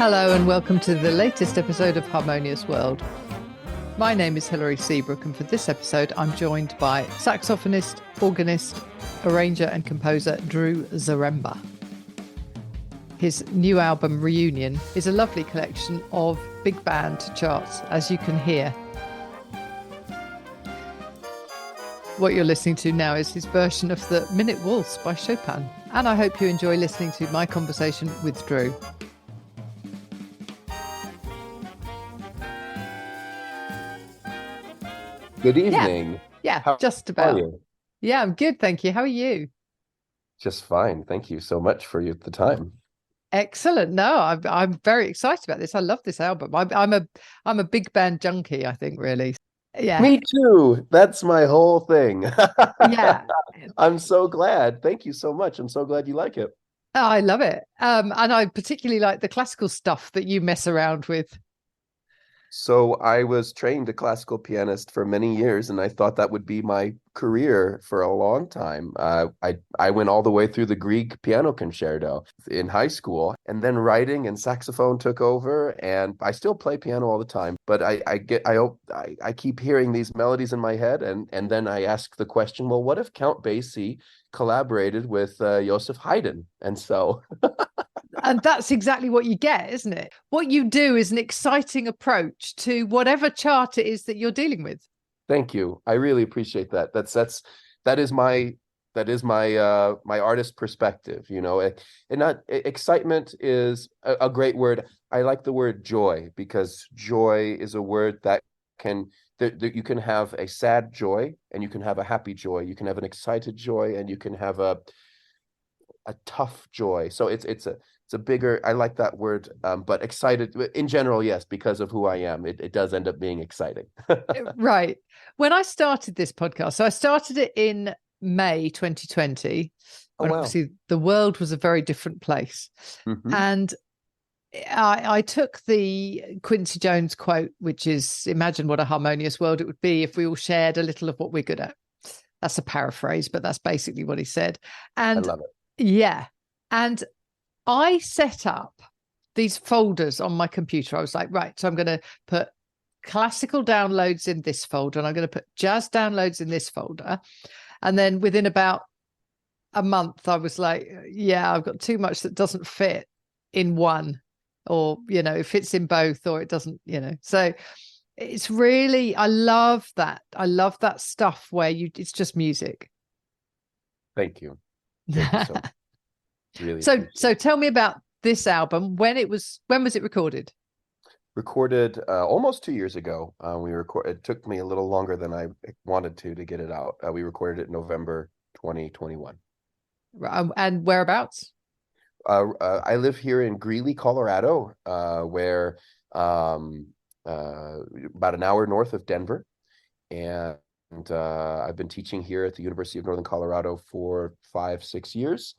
Hello and welcome to the latest episode of Harmonious World. My name is Hilary Seabrook, and for this episode I'm joined by saxophonist, organist, arranger and composer Drew Zaremba. His new album Reunion is a lovely collection of big band charts, as you can hear. What you're listening to now is his version of the Minute Waltz by Chopin, and I hope you enjoy listening to my conversation with Drew. Good evening. Yeah, How just are about. you? Yeah, I'm good, thank you. How are you? Just fine. Thank you so much for the time. Excellent. No, I'm very excited about this. I love this album. I'm a big band junkie, I think, really. Yeah. Me too. That's my whole thing. Yeah. I'm so glad. Thank you so much. I'm so glad you like it. I love it. And I particularly like the classical stuff that you mess around with. So I was trained a classical pianist for many years, and I thought that would be my career for a long time. I went all the way through the Grieg piano concerto in high school, and then writing and saxophone took over. And I still play piano all the time, but I keep hearing these melodies in my head, and then I ask the question, well, what if Count Basie collaborated with Joseph Haydn? And so. And that's exactly what you get, isn't it? What you do is an exciting approach to whatever chart it is that you're dealing with. Thank you. I really appreciate that. That is my artist perspective, and not excitement is a great word. I like the word joy because joy is a word that you can have a sad joy and you can have a happy joy. You can have an excited joy and you can have a tough joy. So it's a bigger, I like that word, but excited in general, yes, because of who I am. It does end up being exciting. Right. When I started this podcast, so I started it in May 2020, Oh, when wow. obviously the world was a very different place. Hmm. And I took the Quincy Jones quote, which is, imagine what a harmonious world it would be if we all shared a little of what we're good at. That's a paraphrase, but that's basically what he said. I And love it. yeah. And I set up these folders on my computer. I was like, right, so I'm going to put classical downloads in this folder, and I'm going to put jazz downloads in this folder. And then within about a month, I was like, yeah, I've got too much that doesn't fit in one, or, it fits in both, or it doesn't, So it's really, I love that. I love that stuff where it's just music. Thank you. Thank you so much. Really So appreciate it. tell me about this album. When was it recorded? Recorded almost 2 years ago. It took me a little longer than I wanted to get it out. We recorded it in November 2021. And whereabouts? I live here in Greeley, Colorado, where about an hour north of Denver, and I've been teaching here at the University of Northern Colorado for 5, 6 years.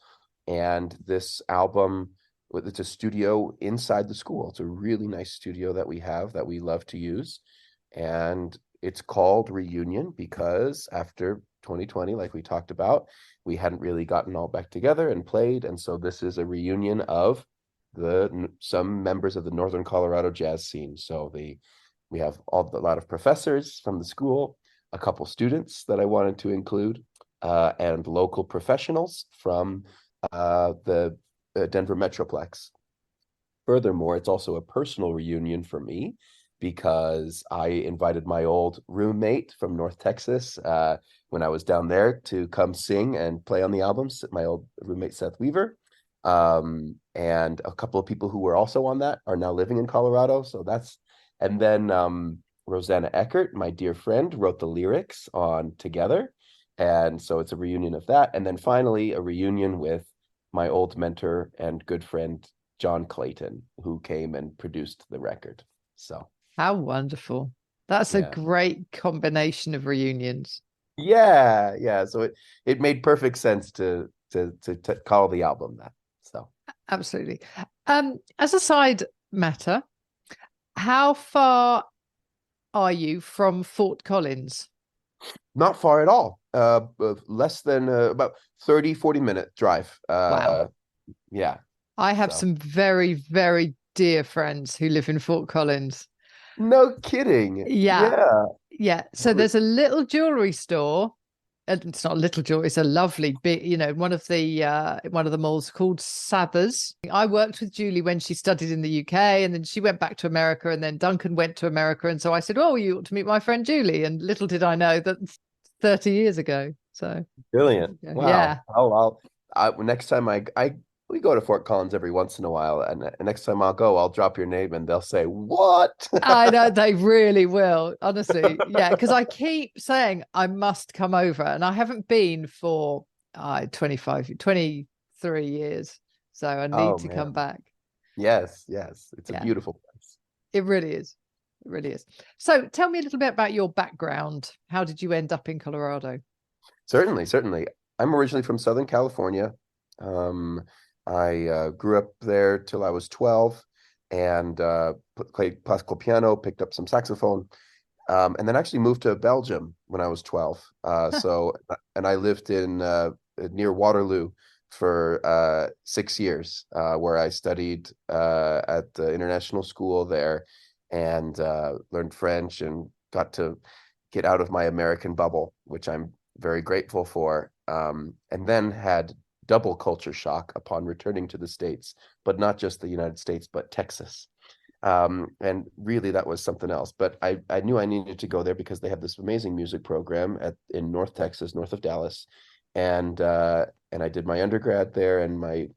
And this album, it's a studio inside the school. It's a really nice studio that we have that we love to use. And it's called Reunion because after 2020, like we talked about, we hadn't really gotten all back together and played. And so this is a reunion of some members of the Northern Colorado jazz scene. So we have a lot of professors from the school, a couple students that I wanted to include, and local professionals from the Denver Metroplex. Furthermore, it's also a personal reunion for me because I invited my old roommate from North Texas when I was down there to come sing and play on the albums, my old roommate Seth Weaver. And a couple of people who were also on that are now living in Colorado. And then Rosanna Eckert, my dear friend, wrote the lyrics on Together. And so it's a reunion of that. And then finally, a reunion with my old mentor and good friend, John Clayton, who came and produced the record. So How wonderful. That's a yeah. great combination of reunions. Yeah. So it made perfect sense to call the album that. So Absolutely. As a side matter, how far are you from Fort Collins? not far at all. Less than about 30, 40 minute drive. Wow. Yeah. I have So some very, very dear friends who live in Fort Collins. No kidding. Yeah. Yeah. Yeah. So there's a little jewelry store. And it's not a little jewelry, it's a lovely big, one of the malls called Sathers. I worked with Julie when she studied in the UK, and then she went back to America, and then Duncan went to America. And so I said, oh, you ought to meet my friend Julie. And little did I know that 30 years ago. So Brilliant. yeah. Wow. Next time we go to Fort Collins every once in a while, and next time I'll go, I'll drop your name and they'll say, "What?" I know they really will, honestly. Yeah, because I keep saying I must come over, and I haven't been for 23 years. So I need Oh to come man. back. Yes, yes. It's a Yeah, beautiful place. it really is. It really is. So tell me a little bit about your background. How did you end up in Colorado? Certainly, certainly. I'm originally from Southern California. Um, I grew up there till I was 12 and played classical piano, picked up some saxophone, and then actually moved to Belgium when I was 12. And I lived in near Waterloo for 6 years, where I studied at the international school there and learned French and got to get out of my American bubble, which I'm very grateful for. And then had double culture shock upon returning to the States, but not just the United States, but Texas. And really that was something else. But I knew I needed to go there because they have this amazing music program in North Texas, north of Dallas. And I did my undergrad there, and if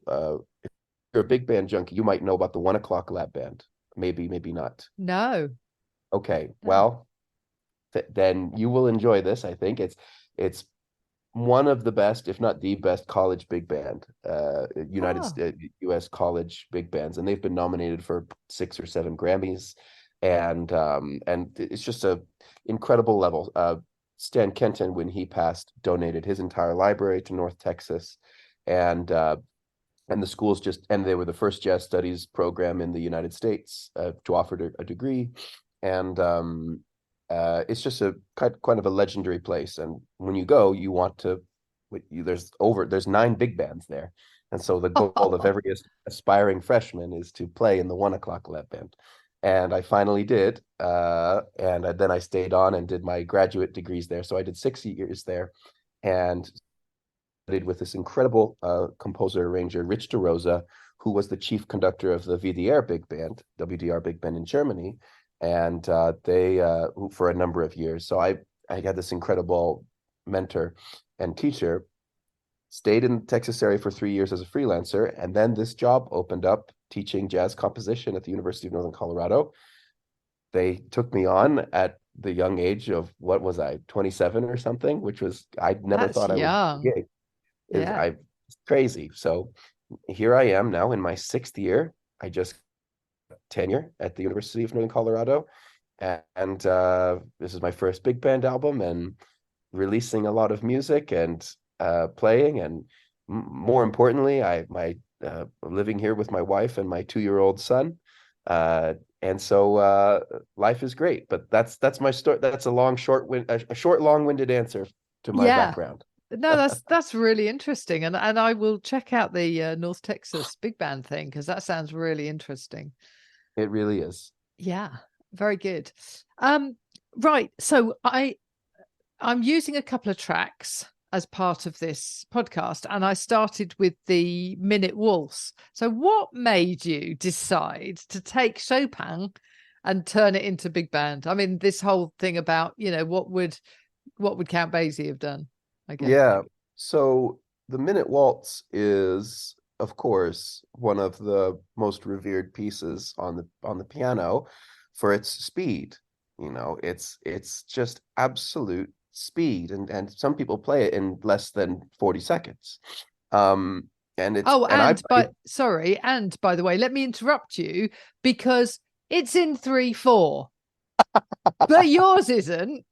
you're a big band junkie, you might know about the 1 o'clock lab band. Maybe, maybe not. No, Okay, no. well, then you will enjoy this. I think it's one of the best, if not the best, college big band, United Oh, States, U.S. college big bands, and they've been nominated for 6 or 7 Grammys, and it's just a incredible level. Stan Kenton, when he passed, donated his entire library to North Texas, and uh, and the schools and they were the first jazz studies program in the United States to offer a degree, and it's just a kind of a legendary place. And when you go, you want to. There's 9 big bands there, and so the goal of every aspiring freshman is to play in the 1 o'clock lab band. And I finally did, then I stayed on and did my graduate degrees there. So I did 6 years there, and studied with this incredible composer arranger, Rich DeRosa, who was the chief conductor of the WDR Big Band, WDR Big Band in Germany, and they for a number of years. So I had this incredible mentor and teacher. Stayed in the Texas area for 3 years as a freelancer, and then this job opened up teaching jazz composition at the University of Northern Colorado. They took me on at the young age of, what was I, 27 or something, which was, I never that's thought I would young. gig. Yeah. It's crazy. So here I am now in my 6th year. I just tenure at the University of Northern Colorado, and this is my first big band album, and releasing a lot of music and playing, and more importantly, my living here with my wife and my 2-year-old son. And so life is great. But that's my story. That's a short, long-winded answer to my Yeah. background. No, that's really interesting, and I will check out the North Texas big band thing because that sounds really interesting. It really is. Yeah, very good. Um, right. So I'm using a couple of tracks as part of this podcast, and I started with the Minute Waltz. So what made you decide to take Chopin and turn it into big band? I mean, this whole thing about, what would Count Basie have done, I guess. Yeah. So the Minute Waltz is, of course, one of the most revered pieces on the piano for its speed. It's just absolute speed, and some people play it in less than 40 seconds. Um, and it's Oh, and I and by the way, let me interrupt you because it's in 3/4, but yours isn't.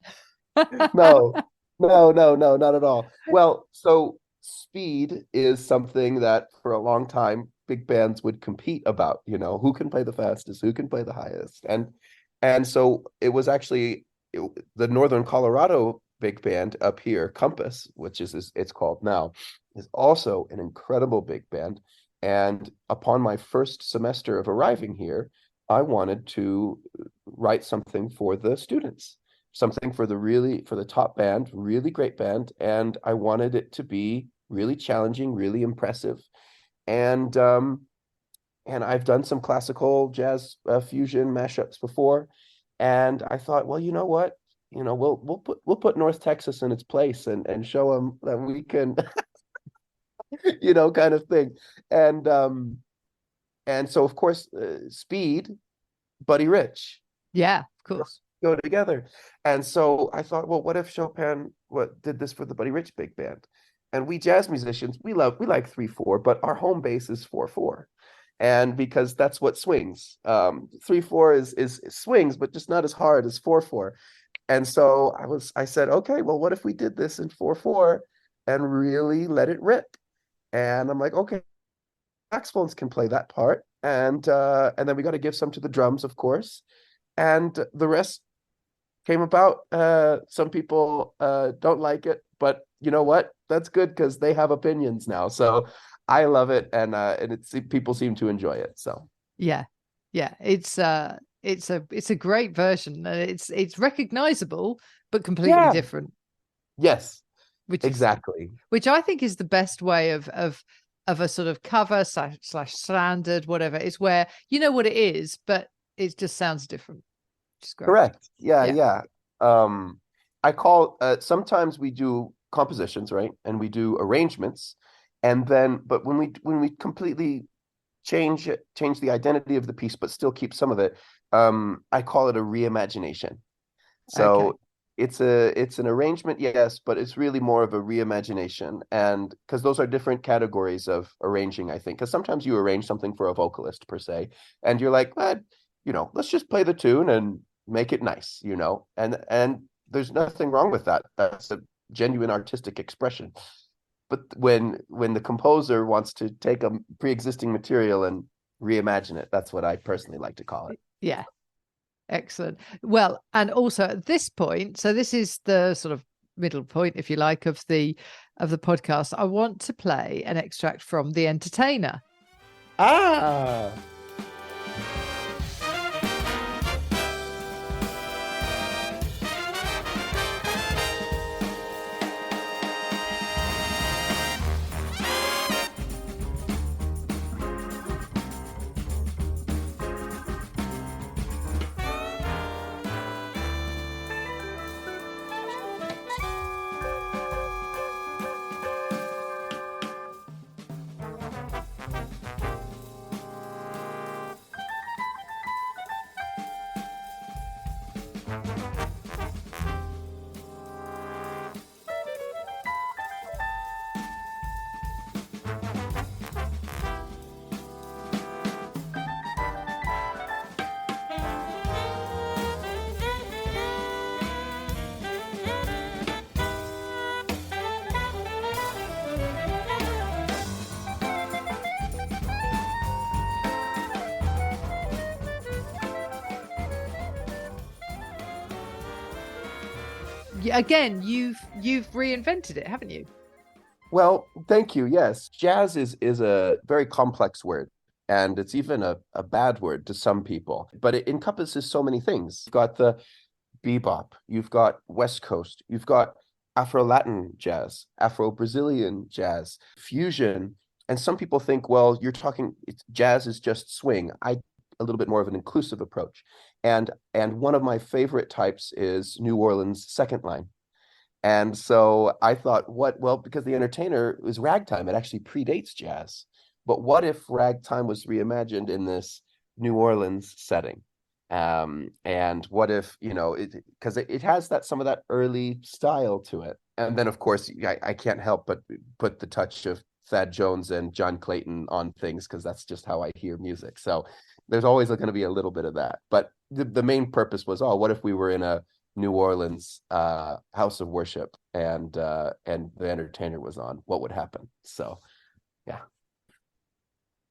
no, no, not at all. Well, so speed is something that for a long time big bands would compete about, who can play the fastest, who can play the highest. And so it was actually the Northern Colorado big band up here, Compass, which is it's called now, is also an incredible big band. And upon my first semester of arriving here, I wanted to write something for the students, something for the top band, really great band. And I wanted it to be really challenging, really impressive. And I've done some classical jazz fusion mashups before. And I thought, well, you know what? We'll put North Texas in its place and show them that we can, kind of thing. And so of course, speed, Buddy Rich Yeah, of course. go together. And so I thought, well, what if Chopin did this for the Buddy Rich big band? And we jazz musicians, we like 3/4, but our home base is 4/4. And because that's what swings. 3/4 is swings, but just not as hard as 4/4. And so I said, okay, well, what if we did this in 4/4 and really let it rip? And I'm like, okay, saxophones can play that part. And then we got to give some to the drums, of course. And the rest came about. Some people don't like it, but you know what? That's good because they have opinions now. So I love it, and people seem to enjoy it. So yeah, it's a great version, and it's recognizable but completely yeah, different. yes, Which exactly. which I think is the best way of a sort of cover slash standard, whatever. Is where you know what it is, but it just sounds different. Which is great. Correct. Yeah, Yeah. yeah. I call sometimes we do compositions, right? And we do arrangements. And then but when we completely change the identity of the piece, but still keep some of it, I call it a reimagination. Okay. So it's an arrangement, yes, but it's really more of a reimagination. And because those are different categories of arranging, I think. Because sometimes you arrange something for a vocalist per se, and you're like, well, let's just play the tune and make it nice, and there's nothing wrong with that. That's a genuine artistic expression. But when the composer wants to take a pre-existing material and reimagine it, that's what I personally like to call it. Yeah. Excellent. Well, and also at this point, so this is the sort of middle point, if you like, of the podcast. I want to play an extract from The Entertainer. Ah. Again, you've reinvented it, haven't you? Well, thank you. Yes, jazz is a very complex word, and it's even a bad word to some people, but it encompasses so many things. You've got the bebop, you've got West Coast, you've got Afro-Latin jazz, Afro-Brazilian jazz, fusion, and some people think, well, jazz is just swing. I a little bit more of an inclusive approach, and one of my favorite types is New Orleans second line. And so I thought, well, because The Entertainer is ragtime, it actually predates jazz. But what if ragtime was reimagined in this New Orleans setting? And what if, because it has some of that early style to it. And then, of course, I can't help but put the touch of Thad Jones and John Clayton on things because that's just how I hear music. So there's always going to be a little bit of that. But the main purpose was, what if we were in a New Orleans house of worship and The Entertainer was on? What would happen? So, yeah.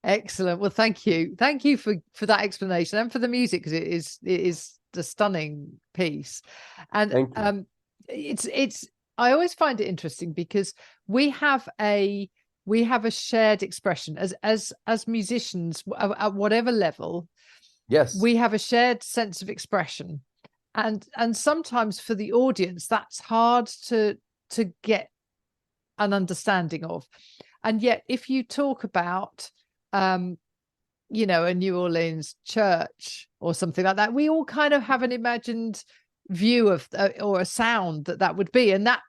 Excellent. Well, thank you for that explanation and for the music, because it is a stunning piece. And it's I always find it interesting because we have a we have a shared expression as musicians at whatever level. Yes. We have a shared sense of expression, and sometimes for the audience that's hard to get an understanding of. And yet if you talk about you know, a New Orleans church or something like that, we all kind of have an imagined view of or a sound that would be, and that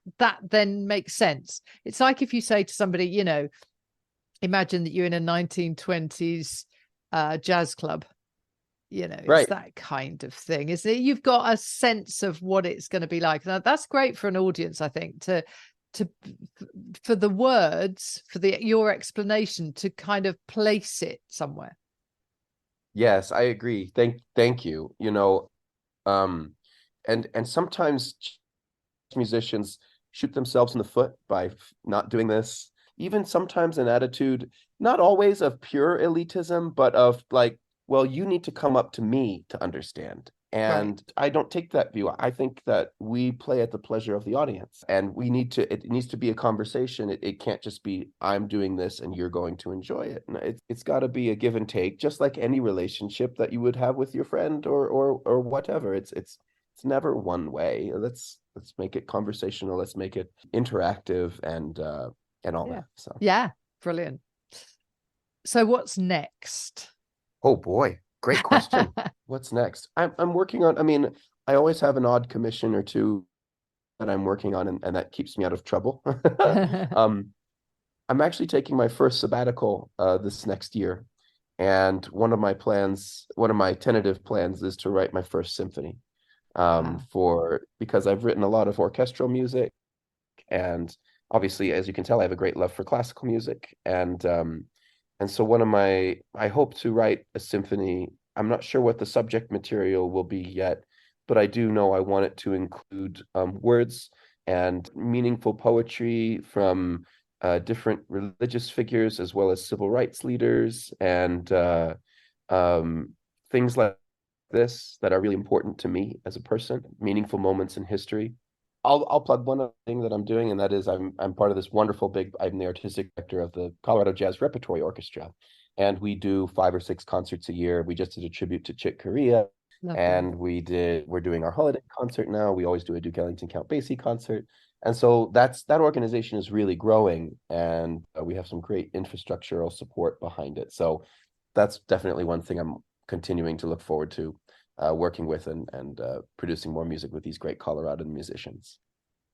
then makes sense. It's like if you say to somebody, you know, imagine that you're in a 1920s jazz club, you know, it's that kind of thing, isn't it? You've got a sense of what it's going to be like. Now that's great for an audience, I think, to for the words, for your explanation to kind of place it somewhere. Yes, I agree. Thank you. You know, and sometimes musicians shoot themselves in the foot by not doing this. Even sometimes an attitude, not always of pure elitism, but of like, well, you need to come up to me to understand. And I don't take that view. I think that we play at the pleasure of the audience, and it needs to be a conversation. It can't just be, I'm doing this and you're going to enjoy it. And it's got to be a give and take, just like any relationship that you would have with your friend or whatever. It's never one way. Let's make it conversational. Let's make it interactive and all that. So yeah, brilliant. So what's next? Oh boy, great question. What's next? I'm working on, I mean, I always have an odd commission or two that I'm working on, and that keeps me out of trouble. I'm actually taking my first sabbatical this next year. And one of my tentative plans is to write my first symphony. Because I've written a lot of orchestral music, and obviously, as you can tell, I have a great love for classical music. And so I hope to write a symphony. I'm not sure what the subject material will be yet, but I do know I want it to include words and meaningful poetry from different religious figures as well as civil rights leaders and things like this that are really important to me as a person, meaningful moments in history. I'll plug one other thing that I'm doing, and that is I'm part of this wonderful I'm the artistic director of the Colorado Jazz Repertory Orchestra, and we do 5 or 6 concerts a year. We just did a tribute to Chick Corea. Lovely. And we're doing our holiday concert now. We always do a Duke Ellington Count Basie concert. And so that organization is really growing, and we have some great infrastructural support behind it. So that's definitely one thing I'm continuing to look forward to, working with and producing more music with these great Coloradan musicians.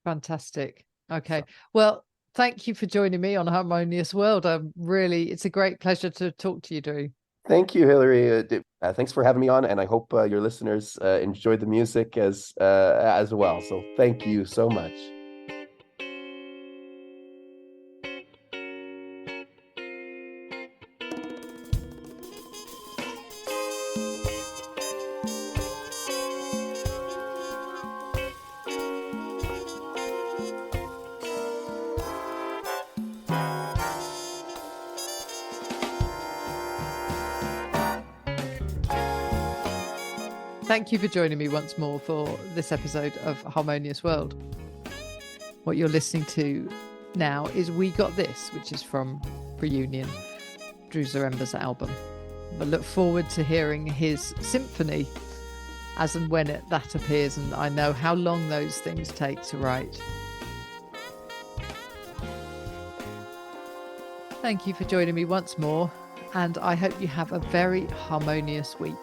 Fantastic. Okay. Well, thank you for joining me on Harmonious World. It's a great pleasure to talk to you, Drew. Thank you, Hillary. Thanks for having me on, and I hope your listeners enjoyed the music as well. So thank you so much. Thank you for joining me once more for this episode of Harmonious World. What you're listening to now is We Got This, which is from Reunion, Drew Zaremba's album. I look forward to hearing his symphony as and when that appears, and I know how long those things take to write. Thank you for joining me once more, and I hope you have a very harmonious week.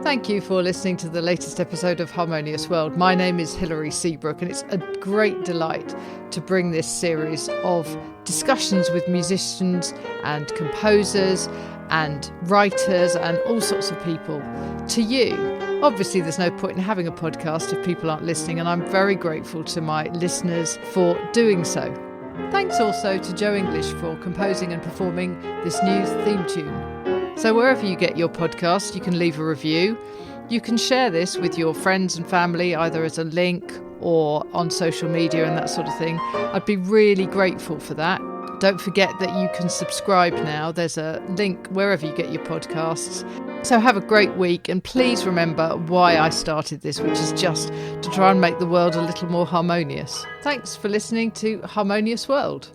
Thank you for listening to the latest episode of Harmonious World. My name is Hilary Seabrook, and it's a great delight to bring this series of discussions with musicians and composers and writers and all sorts of people to you. Obviously, there's no point in having a podcast if people aren't listening, and I'm very grateful to my listeners for doing so. Thanks also to Joe English for composing and performing this new theme tune. So wherever you get your podcast, you can leave a review. You can share this with your friends and family, either as a link or on social media and that sort of thing. I'd be really grateful for that. Don't forget that you can subscribe now. There's a link wherever you get your podcasts. So have a great week, and please remember why I started this, which is just to try and make the world a little more harmonious. Thanks for listening to Harmonious World.